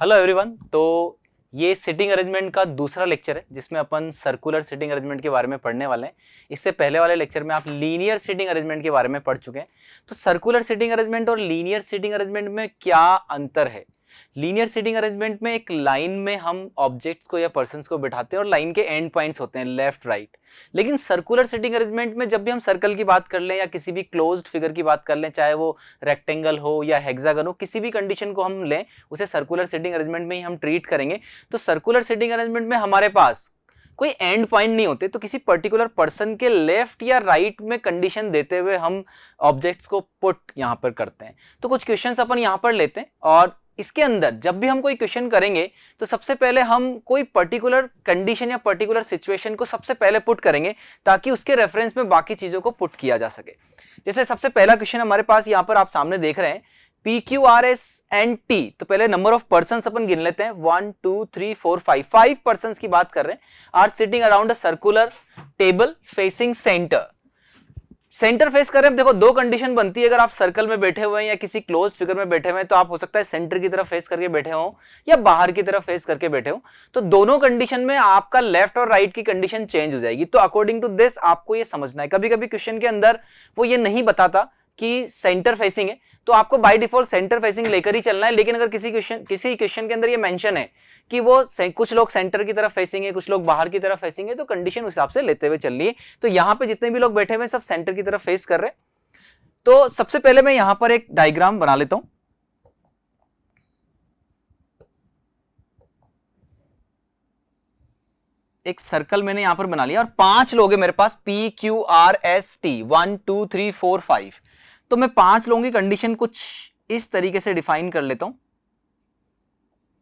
Hello everyone. तो ये sitting arrangement का दूसरा लेक्चर है जिसमें अपन सर्कुलर सिटिंग अरेंजमेंट के बारे में पढ़ने वाले हैं। इससे पहले वाले लेक्चर में आप लीनियर सिटिंग अरेंजमेंट के बारे में पढ़ चुके हैं। तो सर्कुलर सिटिंग अरेंजमेंट और लीनियर सिटिंग अरेंजमेंट में क्या अंतर है? लीनियर सिटिंग अरेंजमेंट में एक लाइन में हम ऑब्जेक्ट्स को या पर्सन्स को बिठाते हैं और लाइन के एंड पॉइंट्स होते हैं लेफ्ट राइट। लेकिन सर्कुलर सिटिंग अरेंजमेंट में जब भी हम सर्कल की बात कर लें या किसी भी क्लोज्ड फिगर की बात कर लें, चाहे वो रेक्टेंगल हो या हेक्सागन हो, किसी भी कंडीशन को हम लें उसे सर्कुलर सिटिंग अरेंजमेंट में ही हम ट्रीट करेंगे। तो सर्कुलर सिटिंग अरेंजमेंट में हमारे पास कोई एंड पॉइंट नहीं होते, तो किसी पर्टिकुलर पर्सन के लेफ्ट या राइट में कंडीशन देते हुए हम ऑब्जेक्ट्स को पुट यहां पर करते हैं। तो कुछ क्वेश्चंस अपन यहां पर लेते हैं और इसके अंदर जब भी हम कोई क्वेश्चन करेंगे तो सबसे पहले हम कोई पर्टिकुलर कंडीशन या पर्टिकुलर सिचुएशन को सबसे पहले पुट करेंगे ताकि उसके रेफरेंस में बाकी चीजों को पुट किया जा सके। जैसे सबसे पहला क्वेश्चन हमारे पास यहां पर आप सामने देख रहे हैं PQRS एंड T। तो पहले नंबर ऑफ पर्सन्स अपन गिन लेते हैं 1 2 3 4 5 5 पर्सन्स की बात कर रहे हैं। Are sitting around a circular table facing centre. Centre face कर रहे हैं। देखो दो कंडीशन बनती है, अगर आप सर्कल में बैठे हुए हैं या किसी क्लोज्ड फिगर में बैठे हुए हैं तो आप हो सकता है सेंटर की तरफ फेस करके बैठे हो या बाहर की तरफ फेस करके बैठे हो। तो दोनों कंडीशन में आपका लेफ्ट और राइट की कंडीशन चेंज हो जाएगी। तो अकॉर्डिंग टू दिस आपको ये समझना है। कभी कभी क्वेश्चन के अंदर वो ये नहीं बताता कि सेंटर फेसिंग है, तो आपको बाय डिफॉल्ट सेंटर फेसिंग लेकर ही चलना है। लेकिन अगर किसी क्वेश्चन के अंदर ये मेंशन है कि वो कुछ लोग सेंटर की तरफ फेसिंग है, कुछ लोग बाहर की तरफ फेसिंग है, तो कंडीशन उस हिसाब से लेते हुए चल रही है। तो यहां पे जितने भी लोग बैठे हुए हैं सब सेंटर की तरफ फेस कर रहे हैं। तो सबसे पहले मैं यहां पर एक डायग्राम बना लेता हूं। एक सर्कल मैंने यहां पर बना लिया और 5 लोग हैं मेरे पास, PQRST 1 2 3 4 5। तो मैं 5 लोगों की कंडीशन कुछ इस तरीके से डिफाइन कर लेता हूं।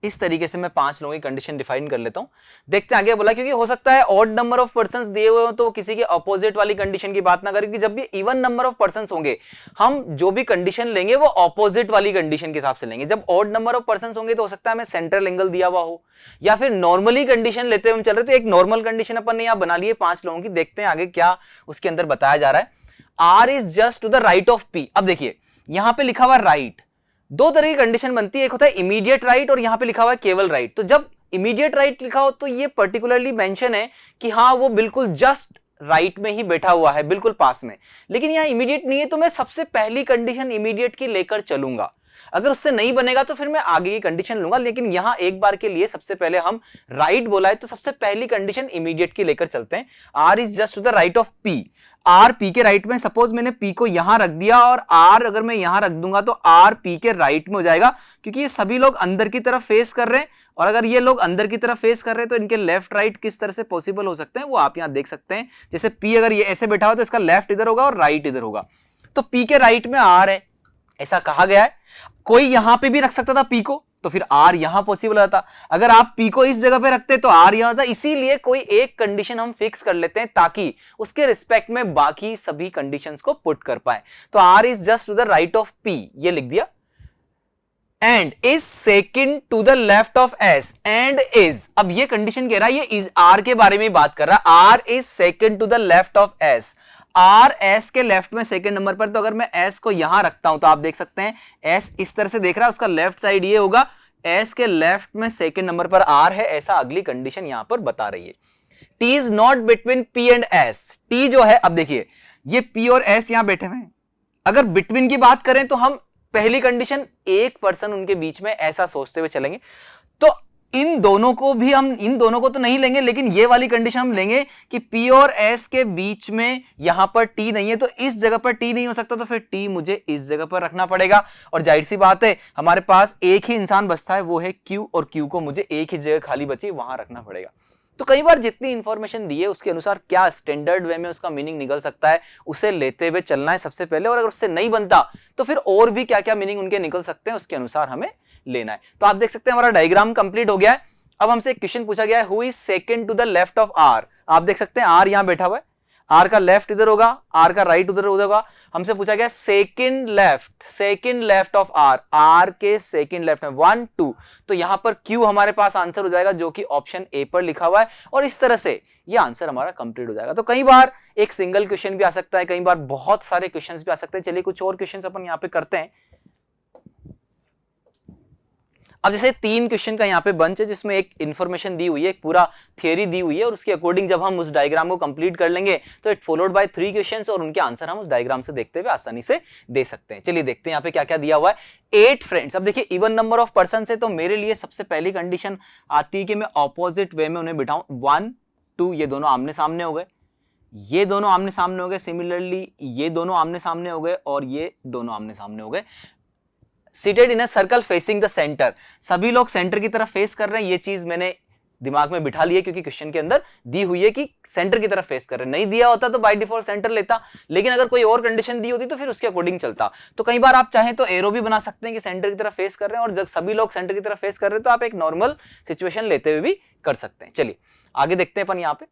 इस तरीके से मैं 5 लोगों की कंडीशन डिफाइन कर लेता हूं। देखते हैं आगे बोला, क्योंकि हो सकता है ऑड नंबर ऑफ पर्संस दिए हुए हो तो किसी के अपोजिट वाली कंडीशन की बात ना करें, क्योंकि जब भी इवन नंबर ऑफ पर्संस होंगे हम जो भी कंडीशन लेंगे वो ऑपोजिट वाली कंडीशन के हिसाब से लेंगे। जब ऑड नंबर ऑफ पर्संस होंगे तो हो सकता है हमें सेंट्रल एंगल दिया हुआ हो या फिर नॉर्मली कंडीशन लेते हुए हम चल रहे। तो एक नॉर्मल कंडीशन अपन ने यहां बना ली है 5 लोगों की। देखते हैं आगे क्या उसके अंदर बताया जा रहा है। R is just to the right of P. अब देखिए यहां पे लिखा हुआ राइट, दो तरह की कंडीशन बनती है, एक होता है इमीडिएट राइट और यहां पे लिखा हुआ है केवल राइट। तो जब इमीडिएट राइट लिखा हो तो ये पर्टिकुलरली मेंशन है कि हाँ वो बिल्कुल जस्ट राइट में ही बैठा हुआ है, बिल्कुल पास में। लेकिन यहां इमीडिएट नहीं है तो मैं सबसे पहली कंडीशन इमीडिएट की लेकर चलूंगा। अगर उससे नहीं बनेगा तो फिर मैं आगे की कंडीशन लूंगा। लेकिन यहां एक बार के लिए सबसे पहले हम राइट बोला है तो सबसे पहली कंडीशन इमीडिएट की लेकर चलते हैं। R is just to the right of P. R P के राइट में, सपोज मैंने पी को यहां रख दिया और आर अगर मैं यहां रख दूंगा तो आर पी के राइट में हो जाएगा, क्योंकि ये सभी लोग अंदर की तरफ फेस कर रहे हैं। और अगर ये लोग अंदर की तरफ फेस कर रहे हैं तो इनके लेफ्ट राइट किस तरह से पॉसिबल हो सकते हैं वो आप यहां देख सकते हैं। जैसे पी अगर ये ऐसे बैठा हुआ तो इसका लेफ्ट इधर होगा और राइट इधर होगा। तो पी के राइट में आर है ऐसा कहा गया है। कोई यहां पे भी रख सकता था पी को, तो फिर आर यहां पॉसिबल होता। अगर आप पी को इस जगह पे रखते तो आर यहां होता। इसीलिए कोई एक कंडीशन हम फिक्स कर लेते हैं ताकि उसके रिस्पेक्ट में बाकी सभी कंडीशंस को पुट कर पाए। तो R is just to the right of P, ये लिख दिया। And is second to the left of S. And is, अब ये कंडीशन कह रहा है, ये इज आर के बारे में बात कर रहा है। R is second to the left of S. R S के लेफ्ट में सेकंड नंबर पर। तो अगर मैं एस को यहां रखता हूं तो आप देख सकते हैं एस इस तरह से देख रहा है, उसका लेफ्ट साइड ये होगा। एस के लेफ्ट में सेकंड नंबर पर आर है, ऐसा अगली कंडीशन यहां पर बता रही है। T is not between P and S. T जो है, अब देखिए ये पी और एस यहां बैठे हुए हैं। अगर बिटवीन की बात करें तो हम पहली कंडीशन एक पर्सन उनके बीच में ऐसा सोचते हुए चलेंगे। तो इन दोनों को तो नहीं लेंगे, लेकिन ये वाली कंडीशन हम लेंगे कि P और S के बीच में यहां पर T नहीं है, तो इस जगह पर T नहीं हो सकता, तो फिर T मुझे इस जगह पर रखना पड़ेगा। और जाहिर सी बात है हमारे पास एक ही इंसान बचता है, वो है Q, और Q को मुझे एक ही जगह खाली बची वहां रखना पड़ेगा। तो कई बार जितनी इंफॉर्मेशन दी है उसके अनुसार क्या स्टैंडर्ड वे में उसका मीनिंग निकल सकता है उसे लेते हुए चलना है सबसे पहले। और अगर उससे नहीं बनता तो फिर और भी क्या क्या मीनिंग उनके निकल सकते हैं उसके अनुसार हमें लेना है। तो आप देख सकते हैं हमारा डायग्राम कंप्लीट हो गया है। अब हमसे एक क्वेश्चन पूछा गया है, who is second to the left of R. आप देख सकते हैं आर यहां बैठा हुआ है, आर का लेफ्ट इधर होगा, आर का राइट उधर होगा। हमसे पूछा गया second left of R. R के सेकंड लेफ्ट में 1 2, तो यहां पर क्यू हमारे पास आंसर हो जाएगा जो कि ऑप्शन ए पर लिखा हुआ है। और इस तरह से ये आंसर हमारा कंप्लीट हो जाएगा। तो कई बार एक सिंगल क्वेश्चन भी आ सकता है, कई बार बहुत सारे क्वेश्चन भी आ सकते हैं। चलिए कुछ और क्वेश्चन अपन यहां पे करते हैं। अब जैसे 3 क्वेश्चन का यहाँ पे बंच है जिसमें एक इंफॉर्मेशन दी हुई है, एक पूरा थियरी दी हुई है, और उसके अकॉर्डिंग जब हम उस डायग्राम को कंप्लीट कर लेंगे तो इट फॉलोड बाय 3 क्वेश्चंस और उनके आंसर हम उस डायग्राम से देखते हुए आसानी से दे सकते हैं। चलिए देखते हैं यहाँ पे क्या क्या दिया हुआ है। 8 फ्रेंड्स। अब देखिए इवन नंबर ऑफ पर्सन है तो मेरे लिए सबसे पहली कंडीशन आती है कि मैं ऑपोजिट वे में उन्हें बिठाऊं। 1 2 ये दोनों आमने सामने हो गए, ये दोनों आमने सामने हो गए, सिमिलरली ये दोनों आमने सामने हो गए और ये दोनों आमने सामने हो गए। Seated in a circle facing the centre, सभी लोग सेंटर की तरफ फेस कर रहे हैं। ये चीज मैंने दिमाग में बिठा ली है क्योंकि क्वेश्चन के अंदर दी हुई है कि सेंटर की तरफ फेस कर रहे हैं। नहीं दिया होता तो बाय डिफॉल्ट सेंटर लेता, लेकिन अगर कोई और कंडीशन दी होती तो फिर उसके अकॉर्डिंग चलता। तो कई बार आप चाहें तो एरो भी बना सकते हैं कि सेंटर की तरफ फेस कर रहे हैं, और जब सभी लोग सेंटर की तरफ फेस कर रहे हैं तो आप एक नॉर्मल सिचुएशन लेते हुए भी कर सकते हैं। चलिए आगे देखते हैं अपन यहाँ पे।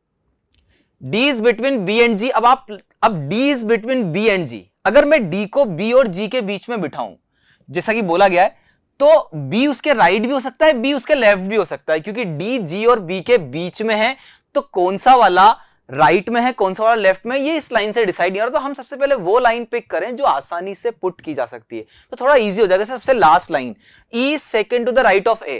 D is between B and G। अब D is between B and G, अगर मैं D को B और G के बीच में बिठाऊं जैसा कि बोला गया है, तो B उसके राइट भी हो सकता है, B उसके लेफ्ट भी हो सकता है, क्योंकि D G और B के बीच में है। तो कौन सा वाला राइट में है, कौन सा वाला लेफ्ट में, ये इस लाइन से डिसाइड नहीं हो रहा। तो हम सबसे पहले वो लाइन पिक करें जो आसानी से पुट की जा सकती है, तो थोड़ा इजी हो जाएगा। सबसे last line, E second to the right of A।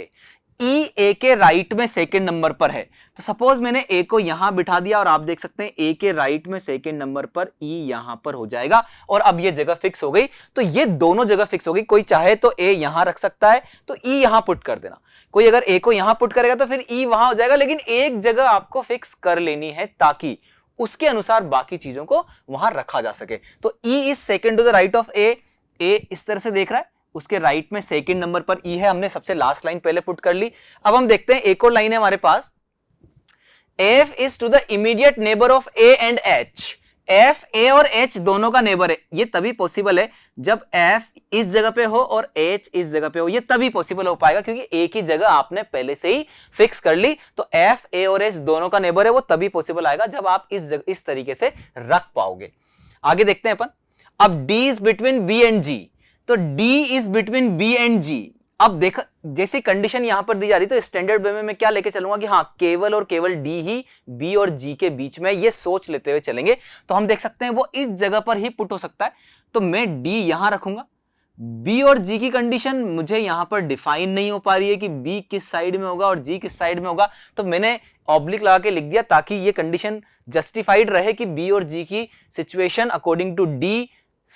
E A के राइट में सेकंड नंबर पर है, तो सपोज मैंने A को यहां बिठा दिया और आप देख सकते हैं A के राइट में सेकंड नंबर पर E यहां पर हो जाएगा, और अब ये जगह फिक्स हो गई। तो ये दोनों जगह फिक्स हो गई। कोई चाहे तो A यहां रख सकता है तो E यहां पुट कर देना, कोई अगर A को यहां पुट करेगा तो फिर E वहां हो जाएगा, लेकिन एक जगह आपको फिक्स कर लेनी है ताकि उसके अनुसार बाकी चीजों को वहां रखा जा सके। तो E is second to the right of A। A इस तरह से देख रहा है, उसके राइट में सेकंड नंबर पर E है। हमने सबसे लास्ट लाइन पहले पुट कर ली। अब हम देखते हैं एक और लाइन है हमारे पास, F is to the immediate neighbour of A and H। F A और H दोनों का नेबर है। ये तभी पॉसिबल है जब F इस जगह पे हो और H इस जगह पे हो, ये तभी पॉसिबल हो पाएगा क्योंकि A की जगह आपने पहले से ही फिक्स कर ली। तो F A और H दोनों का नेबर है, वो तभी पॉसिबल आएगा जब आप इस तरीके से रख पाओगे। आगे देखते हैं अपन। अब D is between B and G, तो D is between B and G। अब देखो जैसी कंडीशन यहां पर दी जा रही तो स्टैंडर्ड वे में मैं क्या लेके चलूंगा कि हाँ केवल और केवल D ही B और G के बीच में, ये सोच लेते हुए चलेंगे। तो हम देख सकते हैं वो इस जगह पर ही पुट हो सकता है, तो मैं D यहां रखूंगा। B और G की कंडीशन मुझे यहां पर डिफाइन नहीं हो पा रही है कि B किस साइड में होगा और G किस साइड में होगा, तो मैंने ऑब्लिक लगा के लिख दिया ताकि ये कंडीशन जस्टिफाइड रहे कि B और G की situation according to D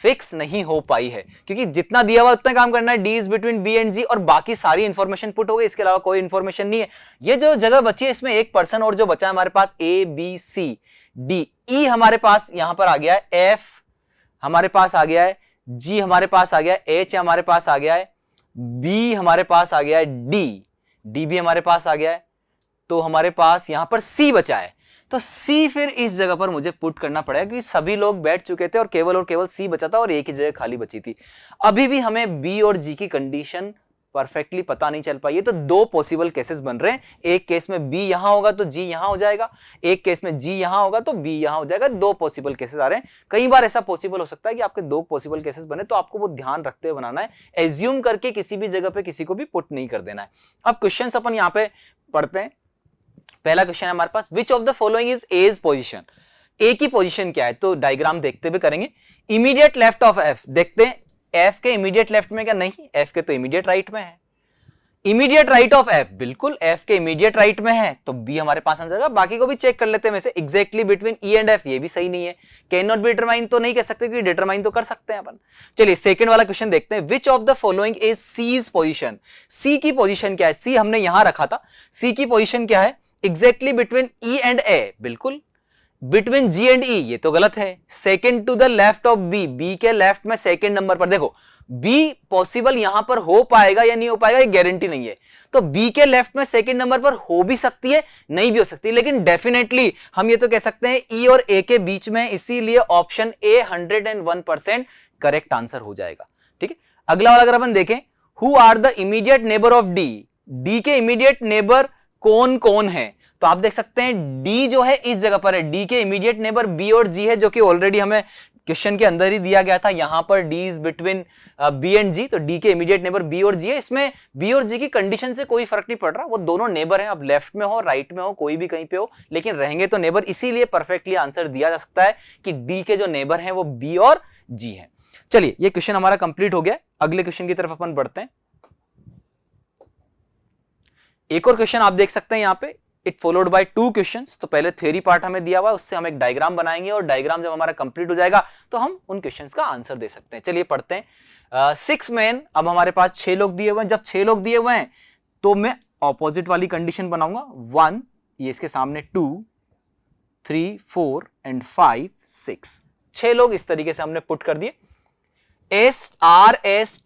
fix नहीं हो पाई है, क्योंकि जितना दिया हुआ उतना काम करना है। D is between B and G और बाकी सारी इंफॉर्मेशन पुट हो गई, इसके अलावा कोई इंफॉर्मेशन नहीं है। ये जो जगह बची है इसमें एक पर्सन और जो बचा है हमारे पास A B C D, E हमारे पास यहां पर आ गया है, F हमारे पास आ गया है, G हमारे पास आ गया है, H हमारे पास आ गया है, B हमारे पास आ गया है, D भी हमारे पास आ गया है, तो हमारे पास यहां पर C बचा है। तो C फिर इस जगह पर मुझे पुट करना पड़ेगा क्योंकि सभी लोग बैठ चुके थे और केवल C बचा था और एक ही जगह खाली बची थी। अभी भी हमें B और G की कंडीशन परफेक्टली पता नहीं चल पाई है, तो दो पॉसिबल केसेस बन रहे हैं। एक केस में B यहां होगा तो G यहां हो जाएगा, एक केस में G यहां होगा तो B यहां हो जाएगा। दो पॉसिबल केसेस आ रहे हैं। कई बार ऐसा पॉसिबल हो सकता है कि आपके दो पॉसिबल केसेस बने, तो आपको वो ध्यान रखते हुए बनाना है। एज्यूम करके किसी भी जगह पे किसी को भी पुट नहीं कर देना है। अब क्वेश्चन अपन यहां पे पढ़ते हैं। पहला क्वेश्चन है हमारे पास, which of the following is A's position. A की पोजीशन क्या है, तो डायग्राम देखते हुए करेंगे। इमीडिएट लेफ्ट ऑफ एफ, देखते हैं एफ के इमीडिएट लेफ्ट में क्या, नहीं एफ के तो इमीडिएट राइट में है। इमीडिएट राइट ऑफ एफ, बिल्कुल एफ के इमीडिएट राइट में है, तो बी हमारे पास आंसर होगा। बाकी को भी चेक कर लेते हैं वैसे। Exactly between E and F, ये भी सही नहीं है। कैन नॉट बी डिटरमाइन तो नहीं कह सकते, क्योंकि डिटरमाइन तो कर सकते हैं अपन। चलिए सेकंड वाला क्वेश्चन देखते हैं। Which of the following is C's position. C की पोजीशन क्या है, सी हमने यहां रखा था, सी की पोजीशन क्या है, exactly between E and A, बिल्कुल। बिटवीन जी एंड ई, ये तो गलत है। Second to the left of B, B के लेफ्ट में सेकंड नंबर पर। देखो बी पॉसिबल यहां पर हो पाएगा या नहीं हो पाएगा, ये गारंटी नहीं है। तो बी के लेफ्ट में सेकंड नंबर पर हो भी सकती है, नहीं भी हो सकती, लेकिन डेफिनेटली हम ये तो कह सकते हैं ई और ए के बीच में, इसीलिए ऑप्शन ए 101% करेक्ट आंसर हो जाएगा। ठीक है, अगला वाला अगर अपन देखें, who are the immediate neighbour of D. D के इमीडिएट नेबर कौन कौन है, तो आप देख सकते हैं डी जो है इस जगह पर है। डी के इमीडिएट नेबर बी और जी है, जो कि ऑलरेडी हमें क्वेश्चन के अंदर ही दिया गया था। यहां पर D is between B and G, तो डी के इमीडिएट नेबर बी और जी है। इसमें बी और जी की कंडीशन से कोई फर्क नहीं पड़ रहा, वो दोनों नेबर हैं। अब लेफ्ट में हो राइट में हो कोई भी कहीं पे हो, लेकिन रहेंगे तो नेबर, इसीलिए परफेक्टली आंसर दिया जा सकता है कि डी के जो नेबर हैं वो बी और जी हैं। चलिए ये क्वेश्चन हमारा कंप्लीट हो गया। अगले क्वेश्चन की तरफ अपन बढ़ते हैं। एक और क्वेश्चन आप देख सकते हैं यहाँ पे, इट फॉलोड बाय 2 क्वेश्चंस। तो पहले थ्योरी पार्ट हमें दिया हुआ है, उससे हम एक डायग्राम बनाएंगे और डायग्राम जब हमारा कंप्लीट हो जाएगा तो हम उन क्वेश्चंस का आंसर दे सकते हैं। चलिए पढ़ते हैं। 6 मैन, अब हमारे पास 6 लोग दिए हुए हैं। जब 6 लोग दिए हुए हैं तो मैं ऑपोजिट वाली कंडीशन बनाऊंगा। 1, ये इसके सामने 2, 3, 4 एंड 5, 6। 6 लोग इस तरीके से हमने पुट कर दिए। SRSTUVW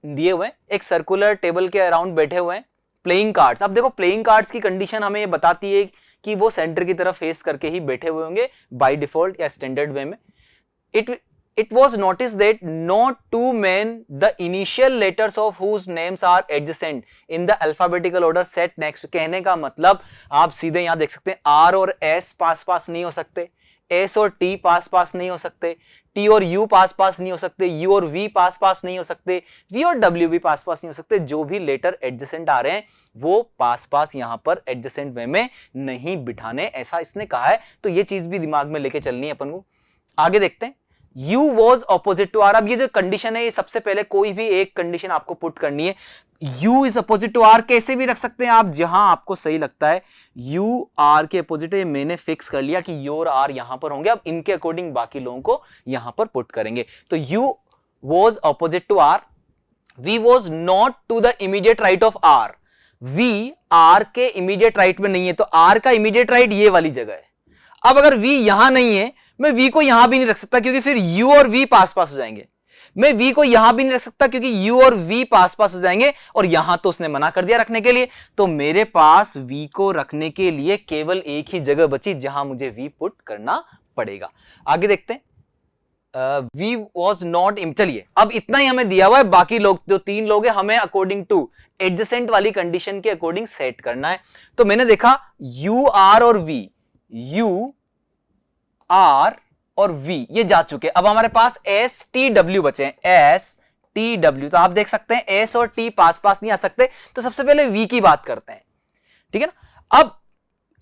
दिए हुए हैं, एक सर्कुलर टेबल के अराउंड बैठे हुए हैं। प्लेइंग कार्ड्स, अब देखो प्लेइंग कार्ड्स की कंडीशन हमें ये बताती है कि वो सेंटर की तरफ फेस करके ही बैठे हुए होंगे बाय डिफॉल्ट या स्टैंडर्ड वे में। It was noticed that no two men, the initial letters of whose names are adjacent in the alphabetical order set next। कहने का मतलब आप सीधे यहां देख सकते हैं R और S पास पास नहीं हो सकते, S और T पास पास नहीं हो सकते, T और U पास पास नहीं हो सकते, U और V पास पास नहीं हो सकते, V और W भी पास पास नहीं हो सकते। जो भी लेटर एडजेसेंट आ रहे हैं वो पास पास यहां पर एडजेसेंट वे में नहीं बिठाने, ऐसा इसने कहा है। तो ये चीज भी दिमाग में लेके चलनी है अपन को। आगे देखते हैं, U was opposite to R। अब ये जो कंडीशन है, ये सबसे पहले कोई भी एक कंडीशन आपको पुट करनी है। U is opposite to R कैसे भी रख सकते हैं आप, जहां आपको सही लगता है। U R के अपोजिट है, मैंने फिक्स कर लिया कि U और R यहां पर होंगे। अब इनके अकॉर्डिंग बाकी लोगों को यहां पर पुट करेंगे। तो U was opposite to R, V was not to the immediate right of R। V R के immediate right में नहीं है, तो R का immediate right ये वाली जगह है। अब अगर V यहां नहीं है, मैं V को यहां भी नहीं रख सकता क्योंकि फिर U और V पास पास हो जाएंगे। मैं V को यहां भी नहीं रख सकता क्योंकि U और V पास पास हो जाएंगे, और यहां तो उसने मना कर दिया रखने के लिए। तो मेरे पास V को रखने के लिए केवल एक ही जगह बची जहां मुझे V पुट करना पड़ेगा। आगे देखते हैं। V was not, चलिए अब इतना ही हमें दिया हुआ है। बाकी लोग जो 3 लोग हैं हमें अकॉर्डिंग टू एडजेसेंट वाली कंडीशन के अकॉर्डिंग सेट करना है। तो मैंने देखा U R और V, U R और V ये जा चुके। अब हमारे पास S T W बचे हैं, S T W। तो आप देख सकते हैं S और T पास पास नहीं आ सकते, तो सबसे पहले V की बात करते हैं, ठीक है ना। अब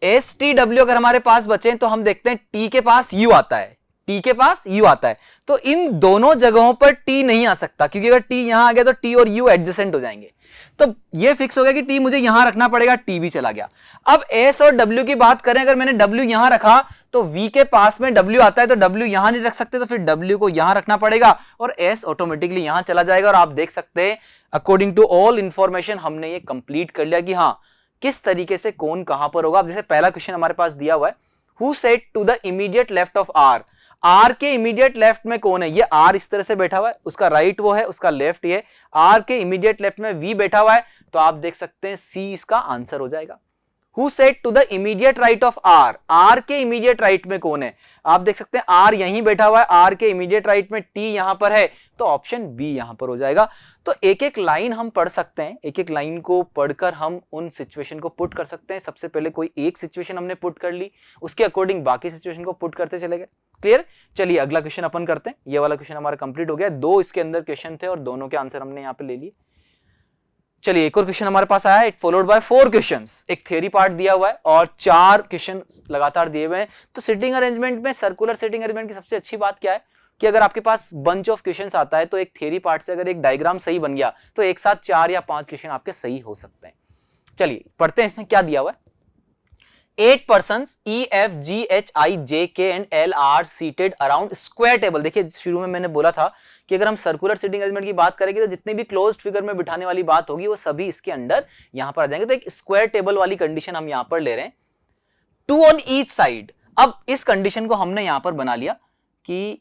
S T W अगर हमारे पास बचे तो हम देखते हैं T के पास U आता है, T के पास U आता है। तो इन दोनों जगहों पर T नहीं आ सकता क्योंकि अगर T यहां आ गया तो T और U एडजेसेंट हो जाएंगे। तो ये फिक्स हो गया कि T मुझे यहां रखना पड़ेगा, T भी चला गया। अब S और W की बात करें, अगर मैंने W यहां रखा तो V के पास में W आता है, तो W यहां नहीं रख सकते, तो फिर W को यहां रखना पड़ेगा और S ऑटोमेटिकली यहां चला जाएगा। और आप देख सकते हैं अकॉर्डिंग टू ऑल इंफॉर्मेशन हमने ये कंप्लीट कर लिया कि हाँ किस तरीके से कौन कहां पर होगा। अब जैसे पहला क्वेश्चन हमारे पास दिया हुआ है, who set to the immediate left of R। R के इमीडिएट लेफ्ट में कौन है, ये R इस तरह से बैठा हुआ है, उसका राइट वो है, उसका लेफ्ट ये। R के इमीडिएट लेफ्ट में V बैठा हुआ है, तो आप देख सकते हैं C इसका आंसर हो जाएगा। Who sat to the immediate right of R। R के इमीडिएट राइट में कौन है, आप देख सकते हैं R यहीं बैठा हुआ है, R के इमीडिएट राइट में T यहां पर है, तो ऑप्शन B यहां पर हो जाएगा। तो एक एक लाइन हम पढ़ सकते हैं, एक एक लाइन को पढ़कर हम उन सिचुएशन को पुट कर सकते हैं। सबसे पहले कोई एक सिचुएशन हमने पुट कर ली, उसके अकॉर्डिंग बाकी सिचुएशन को पुट करते चले गए। क्लियर। चलिए अगला क्वेश्चन अपन करते हैं। ये वाला क्वेश्चन हमारा कंप्लीट हो गया। 2 इसके अंदर क्वेश्चन थे और दोनों के आंसर हमने यहाँ पे ले लिए। चलिए एक और क्वेश्चन हमारे पास आया है, इट फॉलोड बाय 4 क्वेश्चंस। एक थ्योरी पार्ट दिया हुआ है और 4 क्वेश्चन लगातार दिए हुए हैं। तो सिटिंग अरेंजमेंट में, सर्कुलर सिटिंग अरेंजमेंट की सबसे अच्छी बात क्या है कि अगर आपके पास बंच ऑफ क्वेश्चंस आता है तो एक थ्योरी पार्ट से अगर एक डायग्राम सही बन गया तो एक साथ 4 या 5 क्वेश्चन आपके सही हो सकते हैं। चलिए पढ़ते हैं इसमें क्या दिया हुआ है। 8 persons E F G H I J K and L are seated around square table। देखिए शुरू में मैंने बोला था कि अगर हम सर्कुलर सिटिंग अरेंजमेंट की बात करेंगे तो जितने भी क्लोज्ड फिगर में बिठाने वाली बात होगी वो सभी इसके अंडर यहां पर आ जाएंगे। तो एक स्क्वायर टेबल वाली कंडीशन हम यहां पर ले रहे हैं, 2 on each side। अब इस कंडीशन को हमने यहां पर बना लिया कि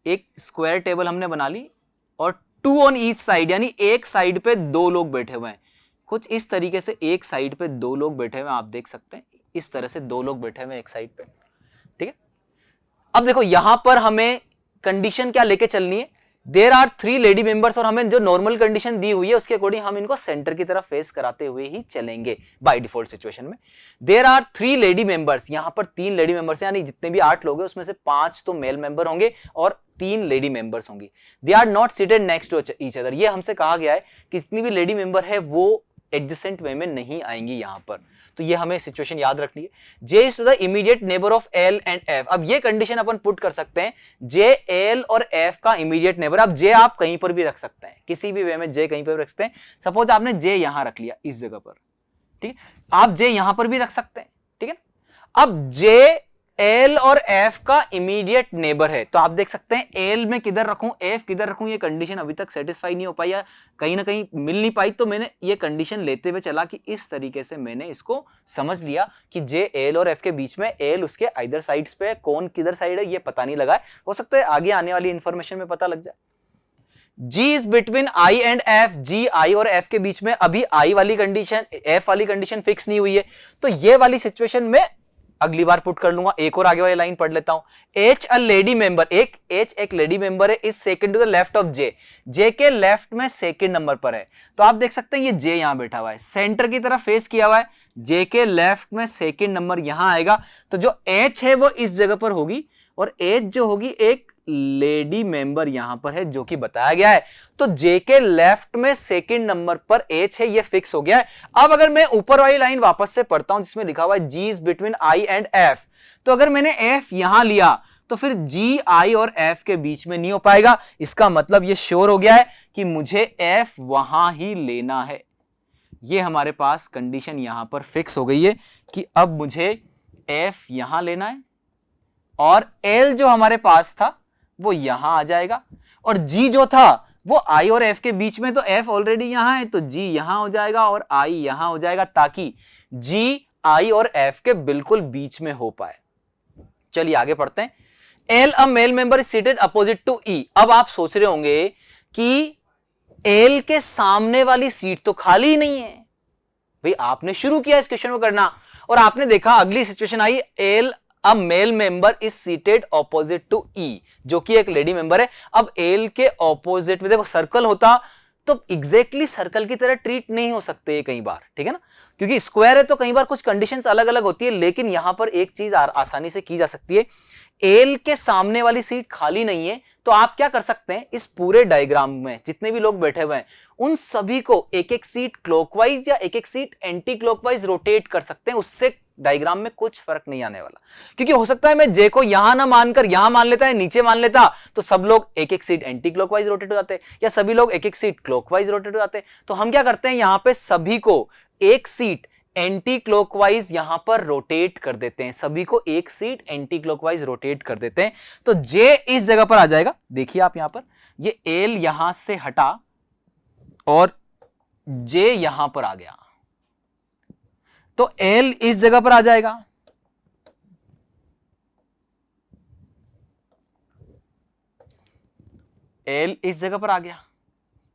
एक स्क्वायर टेबल हमने बना ली और 2 on each side, यानी एक साइड पे 2 लोग बैठे हुए हैं। कुछ इस तरीके से एक साइड पे 2 लोग बैठे हुए हैं, आप देख सकते हैं इस तरह से 2 लोग बैठे हुए हैं एक साइड पे, ठीक है। अब देखो यहां पर हमें कंडीशन क्या लेके चलनी है, देयर आर 3 लेडी मेंबर्स, और हमें जो नॉर्मल कंडीशन दी हुई है उसके अकॉर्डिंग हम इनको सेंटर की तरफ फेस कराते हुए ही चलेंगे बाय डिफॉल्ट सिचुएशन में। देयर आर 3 लेडी मेंबर्स, यहां पर 3 लेडी मेंबर्स, यानी जितने भी 8 लोग हैं उसमें से 5 तो मेल मेंबर होंगे और 3 लेडी मेंबर्स होंगी। They are not seated next to each other. ये हमसे कहा गया है कि जितनी भी लेडी मेंबर है वो एडजेसेंट वे में नहीं आएंगी यहां पर। तो ये हमें सिचुएशन याद रखनी है। J is to the immediate neighbour of L and F. अब ये कंडीशन अपन पुट कर सकते हैं, जे एल और एफ का इमीडिएट नेबर। अब जे आप कहीं पर भी रख सकते हैं, किसी भी वे में जे कहीं पर रख सकते हैं। सपोज आपने जे यहां रख लिया इस जगह पर, ठीक है, आप जे यहां पर भी रख सकते हैं, ठीक है। अब जे एल और एफ का इमीडिएट नेबर है, तो आप देख सकते हैं एल में किधर रखूं, एफ किधर रखूं, ये कंडीशन अभी तक सेटिस्फाई नहीं हो पाई या कहीं ना कहीं मिल नहीं पाई। तो मैंने ये कंडीशन लेते हुए चला कि इस तरीके से मैंने इसको समझ लिया कि जे एल और एफ के बीच में, एल उसके आइदर साइड्स पे है, कौन किधर साइड है ये पता नहीं लगा है। हो सकता है आगे आने वाली इंफॉर्मेशन में पता लग जाए। G is between I and F, G I और F के बीच में, अभी I वाली कंडीशन, F वाली कंडीशन फिक्स नहीं हुई है, तो ये वाली सिचुएशन में अगली बार पुट कर लूंगा। एक और आगे वाली लाइन पढ़ लेता हूं। H अ लेडी मेंबर, एक लेडी मेंबर है, is second to the left of J, J के लेफ्ट में सेकंड नंबर पर है। तो आप देख सकते हैं ये J यहां बैठा हुआ है, सेंटर की तरफ फेस किया हुआ है, J के लेफ्ट में सेकंड नंबर यहां आएगा। तो जो H है वो इस जगह पर होगी और H जो होगी एक लेडी मेंबर यहां पर है जो कि बताया गया है। तो J के लेफ्ट में सेकंड नंबर पर H है, ये फिक्स हो गया है। अब अगर मैं ऊपर वाली लाइन वापस से पढ़ता हूं जिसमें लिखा हुआ है G is between I and F, तो अगर मैंने F यहां लिया तो फिर G I और F के बीच में नहीं हो पाएगा। इसका मतलब ये श्योर हो गया है कि मुझे F वहां ही लेना है। ये हमारे पास कंडीशन यहां पर फिक्स हो गई है कि अब मुझे F यहां लेना है और L जो हमारे पास था वो यहां आ जाएगा और G जो था वो I और F के बीच में, तो F ऑलरेडी यहां है तो G यहां हो जाएगा और I यहां हो जाएगा, ताकि G I और F के बिल्कुल बीच में हो पाए। चलिए आगे पढ़ते हैं। L a male member is seated opposite to E। अब आप सोच रहे होंगे कि L के सामने वाली सीट तो खाली ही नहीं है। भाई आपने शुरू किया इस क्वेश्चन को करना और आपने देखा अगली सिचुएशन आई, L a male member is seated opposite to E, जो कि एक लेडी मेंबर है। अब L के ऑपोजिट में देखो सर्कल होता तो एग्जैक्टली सर्कल की तरह ट्रीट नहीं हो सकते कई बार, ठीक है ना, क्योंकि स्क्वायर है तो कई बार कुछ कंडीशंस अलग अलग होती है। लेकिन यहां पर एक चीज आसानी से की जा सकती है, L के सामने वाली सीट खाली नहीं है, तो आप क्या कर सकते हैं, इस पूरे डायग्राम में जितने भी लोग बैठे हुए हैं उन सभी को एक एक सीट क्लॉकवाइज या एक एक सीट एंटी क्लॉकवाइज रोटेट कर सकते हैं। उससे डायग्राम में कुछ फर्क नहीं आने वाला, क्योंकि हो सकता है मैं J को यहां ना मानकर यहां मान लेता है, नीचे मान लेता, तो सब लोग एक एक सीट एंटी क्लॉकवाइज रोटेट हो जाते या सभी लोग एक एक सीट क्लॉकवाइज रोटेट हो जाते। तो हम क्या करते हैं, यहां पे सभी को एक सीट एंटी क्लॉकवाइज यहां पर रोटेट कर देते हैं, सभी को एक सीट एंटी क्लॉकवाइज रोटेट कर देते हैं। तो J इस जगह पर आ जाएगा। देखिए आप यहां पर, ये L यहां से हटा और J यहां पर आ गया, तो L इस जगह पर आ जाएगा। L इस जगह पर आ गया,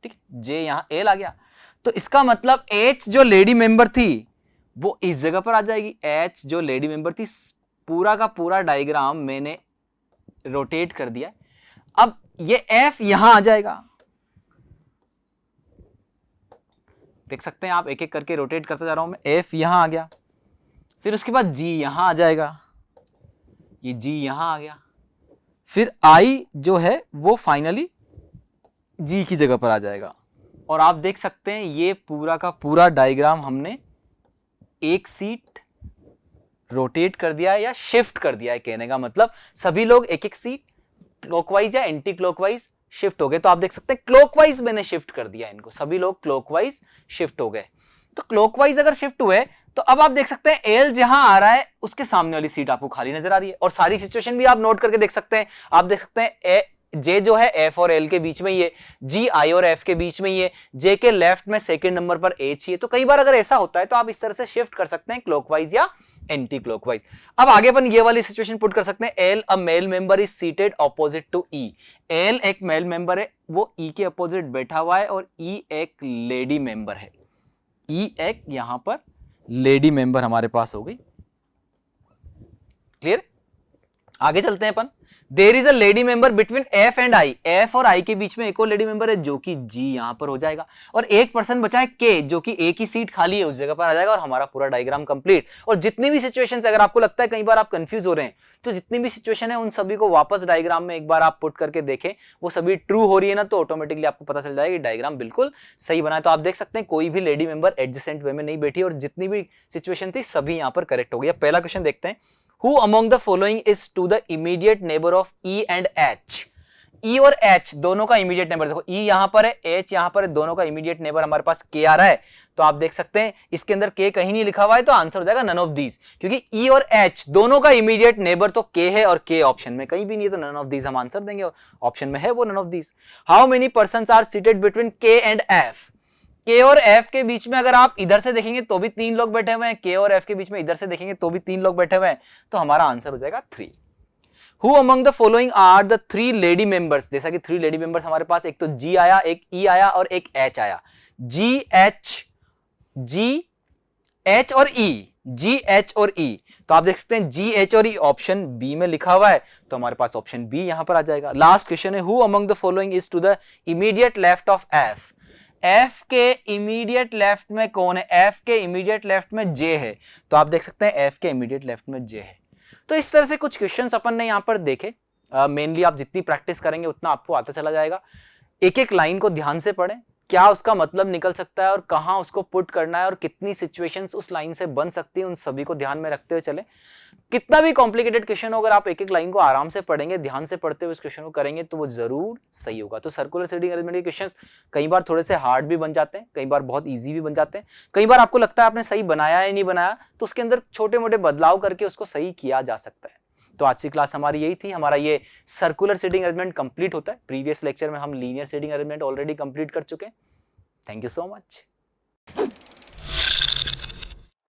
ठीक, J यहां L आ गया। तो इसका मतलब H जो लेडी मेंबर थी वो इस जगह पर आ जाएगी। H जो लेडी मेंबर थी, पूरा का पूरा डायग्राम मैंने रोटेट कर दिया। अब ये F यहां आ जाएगा, देख सकते हैं आप, एक एक करके रोटेट करता जा रहा हूं मैं। F यहां आ गया, फिर उसके बाद G यहां आ जाएगा, ये G यहां आ गया, फिर I जो है वो फाइनली G की जगह पर आ जाएगा। और आप देख सकते हैं ये पूरा का पूरा डायग्राम हमने एक सीट रोटेट कर दिया है या शिफ्ट कर दिया है। कहने का मतलब सभी लोग एक एक सीट क्लॉकवाइज या एंटी क्लॉकवाइज शिफ्ट हो गए। तो आप देख सकते हैं क्लॉकवाइज मैंने शिफ्ट कर दिया इनको, सभी लोग क्लॉकवाइज शिफ्ट हो गए। तो क्लॉकवाइज अगर शिफ्ट हुए तो अब आप देख सकते हैं L जहां आ रहा है उसके सामने वाली सीट आपको खाली नजर आ रही है। और सारी सिचुएशन भी आप नोट करके देख सकते हैं। आप देख सकते हैं J जो है F और L के बीच में ही है, G I और F के बीच में ही है, J के लेफ्ट में सेकंड नंबर पर H ही है। तो कई बार अगर ऐसा होता है तो आप इस तरह से शिफ्ट कर सकते हैं क्लॉकवाइज या एंटी क्लॉकवाइज। अब आगे अपन ये वाली सिचुएशन पुट कर सकते हैं, L a male member is seated opposite to E। L एक मेल मेंबर है, वो E के अपोजिट बैठा हुआ है और E एक लेडी मेंबर है। E एक यहां पर लेडी मेंबर हमारे पास हो गई। क्लियर? आगे चलते हैं अपन। There is a lady member between F and I, F और आई के बीच में एक और लेडी मेंबर है जो कि जी यहां पर हो जाएगा, और एक पर्सन बचा है के जो कि ए की सीट खाली है उस जगह पर आ जाएगा, और हमारा पूरा डायग्राम कंप्लीट। और जितनी भी सिचुएशंस, अगर आपको लगता है कई बार आप कंफ्यूज हो रहे हैं, तो जितनी भी सिचुएशन है उन सभी को वापस डायग्राम में एक बार आप पुट करके देखें, वो सभी ट्रू हो रही है ना, तो ऑटोमेटिकली आपको पता चल जाएगा कि डायग्राम बिल्कुल सही बना है। तो आप देख सकते हैं कोई भी लेडी मेंबर एडजेसेंट वे में नहीं बैठी, और जितनी भी सिचुएशन थी सभी यहां पर करेक्ट हो गई। पहला क्वेश्चन देखते हैं, Who among the following is to the immediate neighbor of E and H? E और H दोनों का इमीडिएट नेबर, देखो E यहां पर है, H यहां पर है, दोनों का इमीडिएट नेबर हमारे पास K आ रहा है। तो आप देख सकते हैं इसके अंदर K कहीं नहीं लिखा हुआ है, तो आंसर हो जाएगा नन ऑफ दीज, क्योंकि E और H दोनों का इमीडिएट नेबर तो K है, और K ऑप्शन में कहीं भी नहीं है, तो नन ऑफ दीज हम आंसर देंगे, और ऑप्शन में है वो none of these. How many persons are seated between K and F? K और एफ के बीच में अगर आप इधर से देखेंगे तो भी 3 लोग बैठे हुए हैं, के और एफ के बीच में इधर से देखेंगे तो भी 3 लोग बैठे हुए हैं, तो हमारा आंसर हो जाएगा 3। Who among the following are the 3 lady members? जैसा कि 3 लेडी मेंबर्स हमारे पास, एक तो जी आया, एक ई आया और एक एच आया। जी एच और ई, जी एच और ई, तो आप देख सकते हैं जी एच और ई ऑप्शन बी में लिखा हुआ है, तो हमारे पास ऑप्शन बी यहां पर आ जाएगा। लास्ट क्वेश्चन है, Who among the following is to the immediate left of F? F के इमीडिएट लेफ्ट में कौन है? एफ के इमीडिएट लेफ्ट में जे है, तो आप देख सकते हैं एफ के इमीडिएट लेफ्ट में जे है। तो इस तरह से कुछ क्वेश्चंस अपन ने यहां पर देखे। मेनली आप जितनी प्रैक्टिस करेंगे उतना आपको आता चला जाएगा। एक एक लाइन को ध्यान से पढ़ें, क्या उसका मतलब निकल सकता है और कहां उसको पुट करना है और कितनी सिचुएशंस उस लाइन से बन सकती है, उन सभी को ध्यान में रखते हुए चले। कितना भी कॉम्प्लिकेटेड क्वेश्चन हो, अगर आप एक एक लाइन को आराम से पढ़ेंगे, ध्यान से पढ़ते हुए उस क्वेश्चन को करेंगे, तो वो जरूर सही होगा। तो सर्कुलर सीटिंग अरेंजमेंट के क्वेश्चंस कई बार थोड़े से हार्ड भी बन जाते हैं, कई बार बहुत इजी भी बन जाते हैं, कई बार आपको लगता है आपने सही बनाया या नहीं बनाया, तो उसके अंदर छोटे मोटे बदलाव करके उसको सही किया जा सकता है। तो आज की क्लास हमारी यही थी। हमारा ये सर्कुलर सीटिंग अरेंजमेंट कंप्लीट होता है। प्रीवियस लेक्चर में हम linear seating arrangement already complete कर चुके हैं। Thank you so much.